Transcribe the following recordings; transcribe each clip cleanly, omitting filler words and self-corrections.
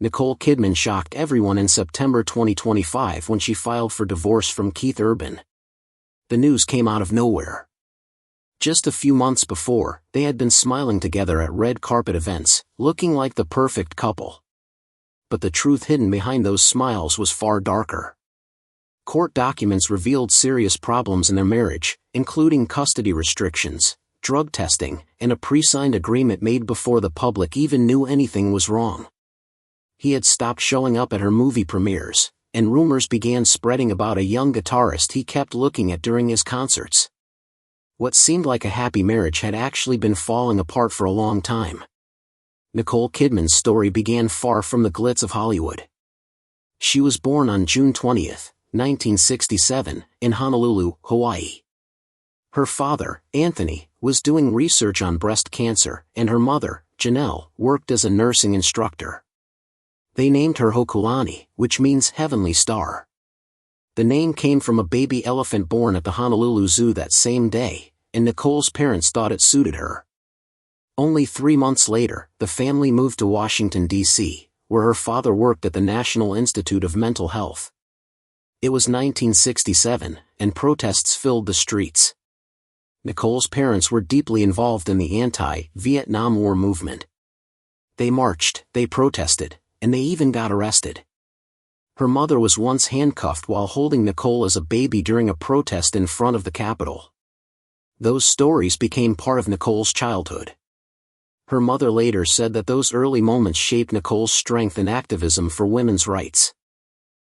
Nicole Kidman shocked everyone in September 2025 when she filed for divorce from Keith Urban. The news came out of nowhere. Just a few months before, they had been smiling together at red carpet events, looking like the perfect couple. But the truth hidden behind those smiles was far darker. Court documents revealed serious problems in their marriage, including custody restrictions, drug testing, and a pre-signed agreement made before the public even knew anything was wrong. He had stopped showing up at her movie premieres, and rumors began spreading about a young guitarist he kept looking at during his concerts. What seemed like a happy marriage had actually been falling apart for a long time. Nicole Kidman's story began far from the glitz of Hollywood. She was born on June 20, 1967, in Honolulu, Hawaii. Her father, Anthony, was doing research on breast cancer, and her mother, Janelle, worked as a nursing instructor. They named her Hokulani, which means heavenly star. The name came from a baby elephant born at the Honolulu Zoo that same day, and Nicole's parents thought it suited her. Only 3 months later, the family moved to Washington, D.C., where her father worked at the National Institute of Mental Health. It was 1967, and protests filled the streets. Nicole's parents were deeply involved in the anti-Vietnam War movement. They marched, they protested, and they even got arrested. Her mother was once handcuffed while holding Nicole as a baby during a protest in front of the Capitol. Those stories became part of Nicole's childhood. Her mother later said that those early moments shaped Nicole's strength and activism for women's rights.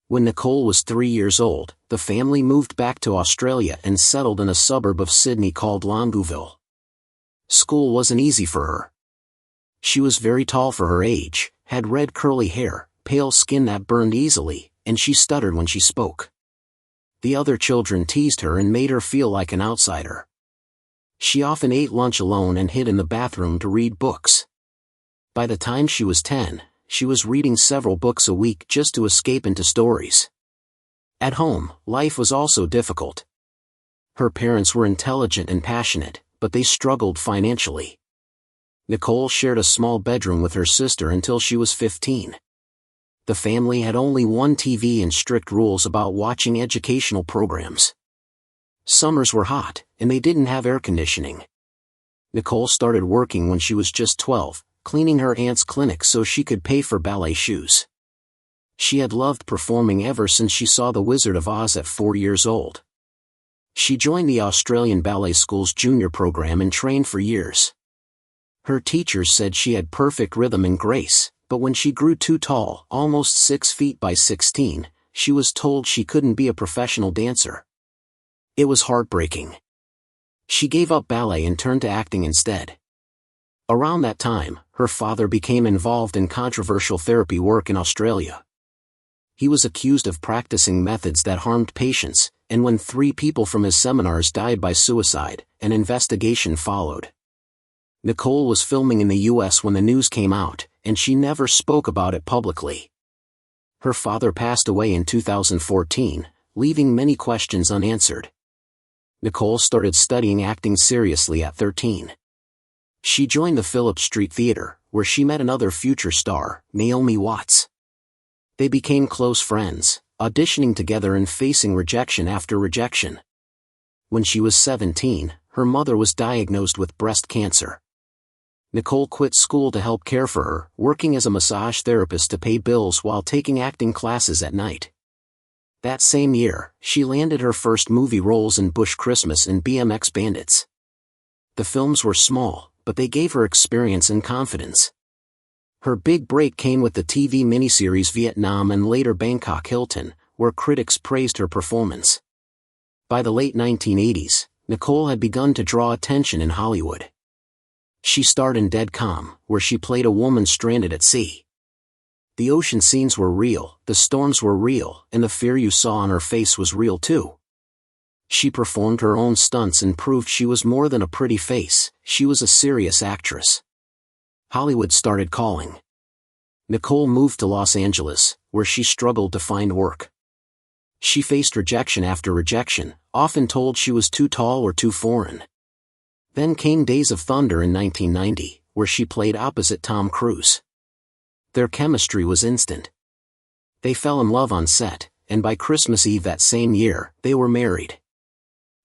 When Nicole was 3 years old, the family moved back to Australia and settled in a suburb of Sydney called Longwooville. School wasn't easy for her. She was very tall for her age, had red curly hair, pale skin that burned easily, and she stuttered when she spoke. The other children teased her and made her feel like an outsider. She often ate lunch alone and hid in the bathroom to read books. By the time she was 10, she was reading several books a week just to escape into stories. At home, life was also difficult. Her parents were intelligent and passionate, but they struggled financially. Nicole shared a small bedroom with her sister until she was 15. The family had only one TV and strict rules about watching educational programs. Summers were hot, and they didn't have air conditioning. Nicole started working when she was just 12, cleaning her aunt's clinic so she could pay for ballet shoes. She had loved performing ever since she saw The Wizard of Oz at 4 years old. She joined the Australian Ballet School's junior program and trained for years. Her teachers said she had perfect rhythm and grace, but when she grew too tall, almost 6 feet by 16, she was told she couldn't be a professional dancer. It was heartbreaking. She gave up ballet and turned to acting instead. Around that time, her father became involved in controversial therapy work in Australia. He was accused of practicing methods that harmed patients, and when 3 people from his seminars died by suicide, an investigation followed. Nicole was filming in the U.S. when the news came out, and she never spoke about it publicly. Her father passed away in 2014, leaving many questions unanswered. Nicole started studying acting seriously at 13. She joined the Phillip Street Theater, where she met another future star, Naomi Watts. They became close friends, auditioning together and facing rejection after rejection. When she was 17, her mother was diagnosed with breast cancer. Nicole quit school to help care for her, working as a massage therapist to pay bills while taking acting classes at night. That same year, she landed her first movie roles in Bush Christmas and BMX Bandits. The films were small, but they gave her experience and confidence. Her big break came with the TV miniseries Vietnam and later Bangkok Hilton, where critics praised her performance. By the late 1980s, Nicole had begun to draw attention in Hollywood. She starred in Dead Calm, where she played a woman stranded at sea. The ocean scenes were real, the storms were real, and the fear you saw on her face was real too. She performed her own stunts and proved she was more than a pretty face, she was a serious actress. Hollywood started calling. Nicole moved to Los Angeles, where she struggled to find work. She faced rejection after rejection, often told she was too tall or too foreign. Then came Days of Thunder in 1990, where she played opposite Tom Cruise. Their chemistry was instant. They fell in love on set, and by Christmas Eve that same year, they were married.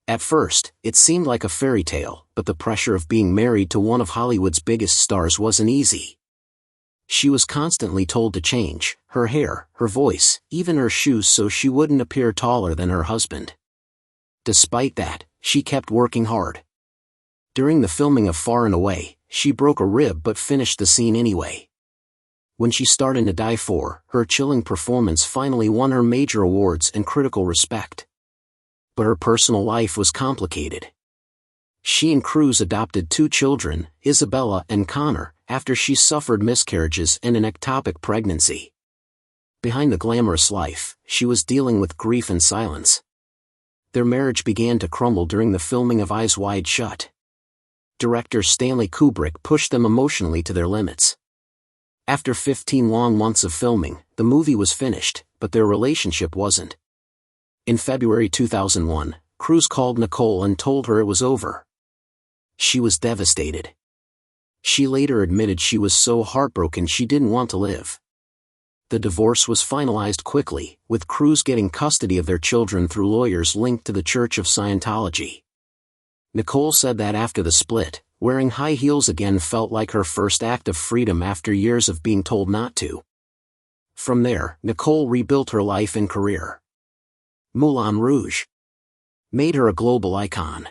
At first, it seemed like a fairy tale, but the pressure of being married to one of Hollywood's biggest stars wasn't easy. She was constantly told to change her hair, her voice, even her shoes so she wouldn't appear taller than her husband. Despite that, she kept working hard. During the filming of Far and Away, she broke a rib but finished the scene anyway. When she starred in To Die For, her chilling performance finally won her major awards and critical respect. But her personal life was complicated. She and Cruise adopted 2 children, Isabella and Connor, after she suffered miscarriages and an ectopic pregnancy. Behind the glamorous life, she was dealing with grief and silence. Their marriage began to crumble during the filming of Eyes Wide Shut. Director Stanley Kubrick pushed them emotionally to their limits. After 15 long months of filming, the movie was finished, but their relationship wasn't. In February 2001, Cruise called Nicole and told her it was over. She was devastated. She later admitted she was so heartbroken she didn't want to live. The divorce was finalized quickly, with Cruise getting custody of their children through lawyers linked to the Church of Scientology. Nicole said that after the split, wearing high heels again felt like her first act of freedom after years of being told not to. From there, Nicole rebuilt her life and career. Moulin Rouge made her a global icon.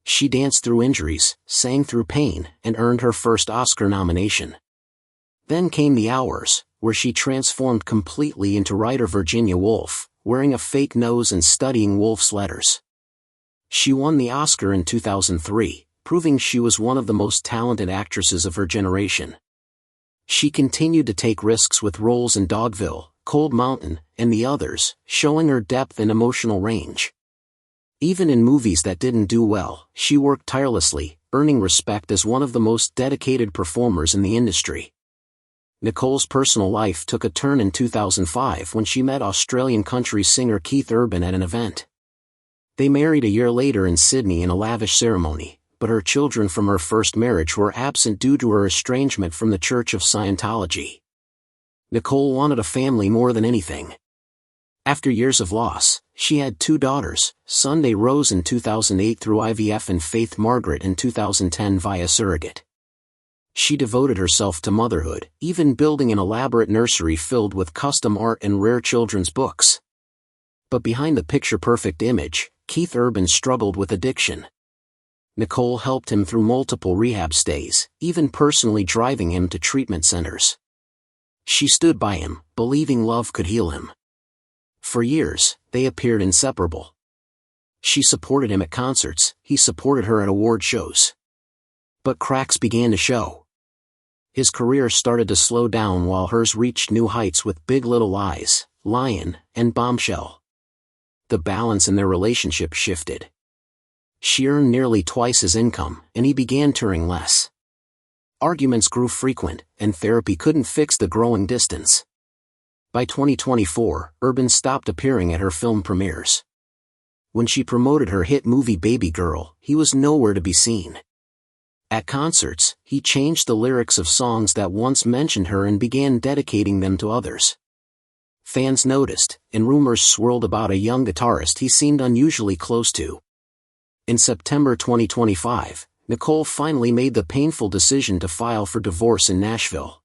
She danced through injuries, sang through pain, and earned her first Oscar nomination. Then came The Hours, where she transformed completely into writer Virginia Woolf, wearing a fake nose and studying Woolf's letters. She won the Oscar in 2003, proving she was one of the most talented actresses of her generation. She continued to take risks with roles in Dogville, Cold Mountain, and The Others, showing her depth and emotional range. Even in movies that didn't do well, she worked tirelessly, earning respect as one of the most dedicated performers in the industry. Nicole's personal life took a turn in 2005 when she met Australian country singer Keith Urban at an event. They married a year later in Sydney in a lavish ceremony, but her children from her first marriage were absent due to her estrangement from the Church of Scientology. Nicole wanted a family more than anything. After years of loss, she had 2 daughters, Sunday Rose in 2008 through IVF and Faith Margaret in 2010 via surrogate. She devoted herself to motherhood, even building an elaborate nursery filled with custom art and rare children's books. But behind the picture-perfect image, Keith Urban struggled with addiction. Nicole helped him through multiple rehab stays, even personally driving him to treatment centers. She stood by him, believing love could heal him. For years, they appeared inseparable. She supported him at concerts, he supported her at award shows. But cracks began to show. His career started to slow down while hers reached new heights with Big Little Lies, Lion, and Bombshell. The balance in their relationship shifted. She earned nearly twice his income, and he began touring less. Arguments grew frequent, and therapy couldn't fix the growing distance. By 2024, Urban stopped appearing at her film premieres. When she promoted her hit movie Baby Girl, he was nowhere to be seen. At concerts, he changed the lyrics of songs that once mentioned her and began dedicating them to others. Fans noticed, and rumors swirled about a young guitarist he seemed unusually close to. In September 2025, Nicole finally made the painful decision to file for divorce in Nashville.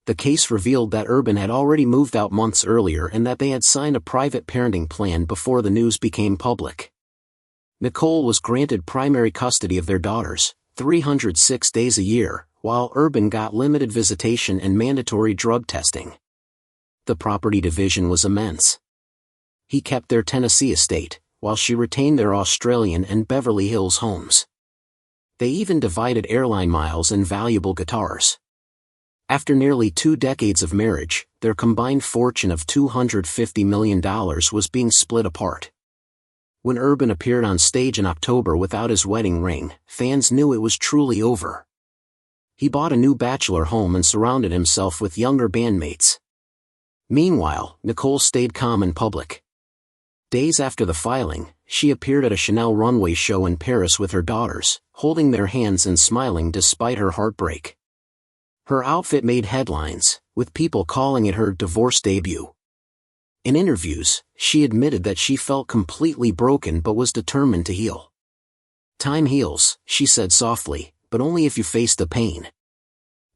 The case revealed that Urban had already moved out months earlier and that they had signed a private parenting plan before the news became public. Nicole was granted primary custody of their daughters, 306 days a year, while Urban got limited visitation and mandatory drug testing. The property division was immense. He kept their Tennessee estate, while she retained their Australian and Beverly Hills homes. They even divided airline miles and valuable guitars. After nearly 2 decades of marriage, their combined fortune of $250 million was being split apart. When Urban appeared on stage in October without his wedding ring, fans knew it was truly over. He bought a new bachelor home and surrounded himself with younger bandmates. Meanwhile, Nicole stayed calm in public. Days after the filing, she appeared at a Chanel runway show in Paris with her daughters, holding their hands and smiling despite her heartbreak. Her outfit made headlines, with people calling it her divorce debut. In interviews, she admitted that she felt completely broken but was determined to heal. "Time heals," she said softly, "but only if you face the pain."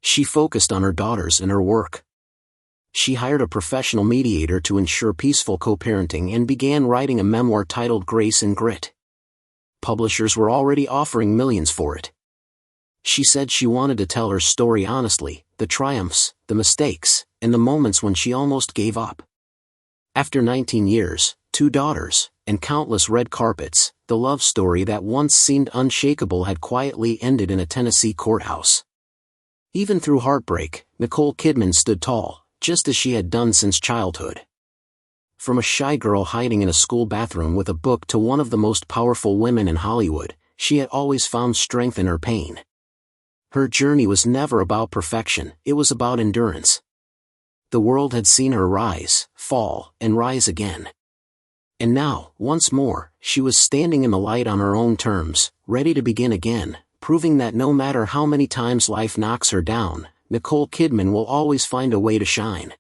She focused on her daughters and her work. She hired a professional mediator to ensure peaceful co-parenting and began writing a memoir titled Grace and Grit. Publishers were already offering millions for it. She said she wanted to tell her story honestly, the triumphs, the mistakes, and the moments when she almost gave up. After 19 years, 2 daughters, and countless red carpets, the love story that once seemed unshakable had quietly ended in a Tennessee courthouse. Even through heartbreak, Nicole Kidman stood tall, just as she had done since childhood. From a shy girl hiding in a school bathroom with a book to one of the most powerful women in Hollywood, she had always found strength in her pain. Her journey was never about perfection, it was about endurance. The world had seen her rise, fall, and rise again. And now, once more, she was standing in the light on her own terms, ready to begin again, proving that no matter how many times life knocks her down, Nicole Kidman will always find a way to shine.